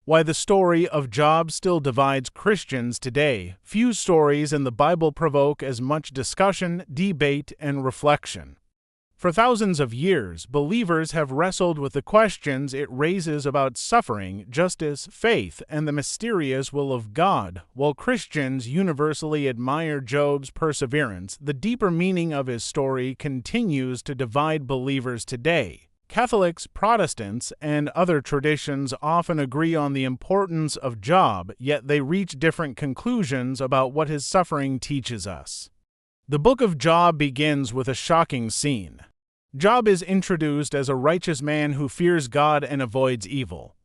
Why the story of Job still divides Christians today. Few stories in the Bible provoke as much discussion, debate, and reflection. For thousands of years, believers have wrestled with the questions it raises about suffering, justice, faith, and the mysterious will of God. While Christians universally admire Job's perseverance, the deeper meaning of his story continues to divide believers today. Catholics, Protestants, and other traditions often agree on the importance of Job, yet they reach different conclusions about what his suffering teaches us. The book of Job begins with a shocking scene. Job is introduced as a righteous man who fears God and avoids evil.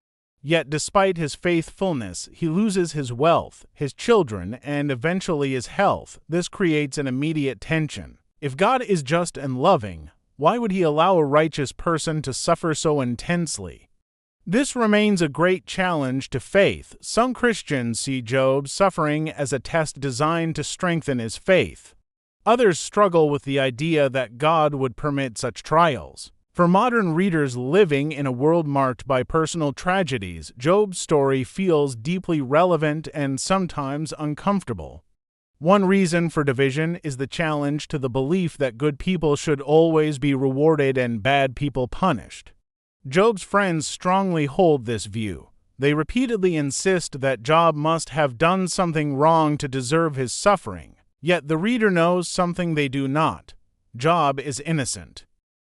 Yet despite his faithfulness, he loses his wealth, his children, and eventually his health. This creates an immediate tension. If God is just and loving, why would he allow a righteous person to suffer so intensely? This remains a great challenge to faith. Some Christians see Job's suffering as a test designed to strengthen his faith. Others struggle with the idea that God would permit such trials. For modern readers living in a world marked by personal tragedies, Job's story feels deeply relevant and sometimes uncomfortable. One reason for division is the challenge to the belief that good people should always be rewarded and bad people punished. Job's friends strongly hold this view. They repeatedly insist that Job must have done something wrong to deserve his suffering. Yet the reader knows something they do not. Job is innocent.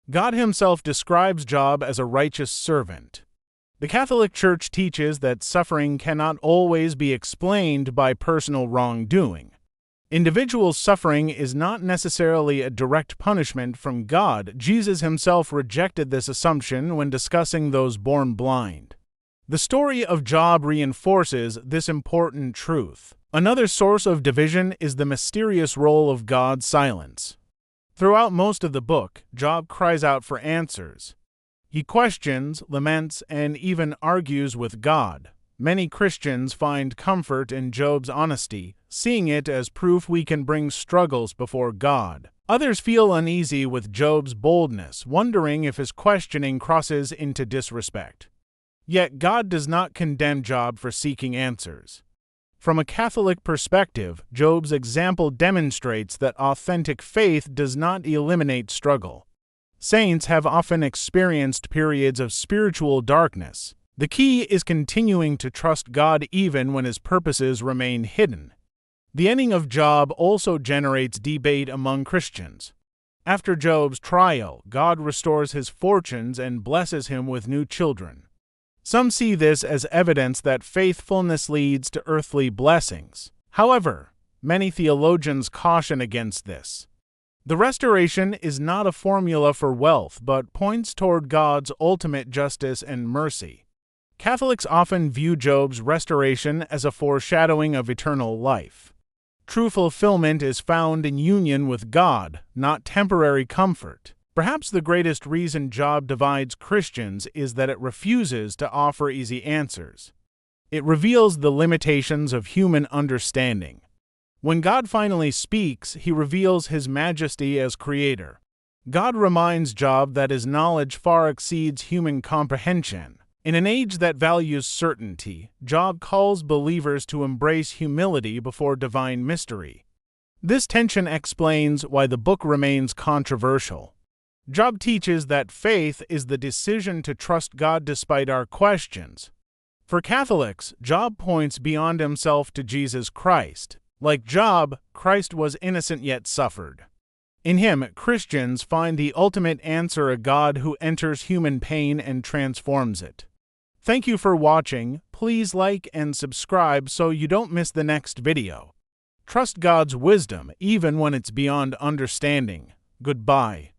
God himself describes Job as a righteous servant. The Catholic Church teaches that suffering cannot always be explained by personal wrongdoing. Individual suffering is not necessarily a direct punishment from God. Jesus himself rejected this assumption when discussing those born blind. The story of Job reinforces this important truth. Another source of division is the mysterious role of God's silence. Throughout most of the book, Job cries out for answers. He questions, laments, and even argues with God. Many Christians find comfort in Job's honesty, seeing it as proof we can bring struggles before God. Others feel uneasy with Job's boldness, wondering if his questioning crosses into disrespect. Yet God does not condemn Job for seeking answers. From a Catholic perspective, Job's example demonstrates that authentic faith does not eliminate struggle. Saints have often experienced periods of spiritual darkness. The key is continuing to trust God even when his purposes remain hidden. The ending of Job also generates debate among Christians. After Job's trial, God restores his fortunes and blesses him with new children. Some see this as evidence that faithfulness leads to earthly blessings. However, many theologians caution against this. The restoration is not a formula for wealth, but points toward God's ultimate justice and mercy. Catholics often view Job's restoration as a foreshadowing of eternal life. True fulfillment is found in union with God, not temporary comfort. Perhaps the greatest reason Job divides Christians is that it refuses to offer easy answers. It reveals the limitations of human understanding. When God finally speaks, he reveals his majesty as creator. God reminds Job that his knowledge far exceeds human comprehension. In an age that values certainty, Job calls believers to embrace humility before divine mystery. This tension explains why the book remains controversial. Job teaches that faith is the decision to trust God despite our questions. For Catholics, Job points beyond himself to Jesus Christ. Like Job, Christ was innocent yet suffered. In him, Christians find the ultimate answer: a God who enters human pain and transforms it. Thank you for watching. Please like and subscribe so you don't miss the next video. Trust God's wisdom even when it's beyond understanding. Goodbye.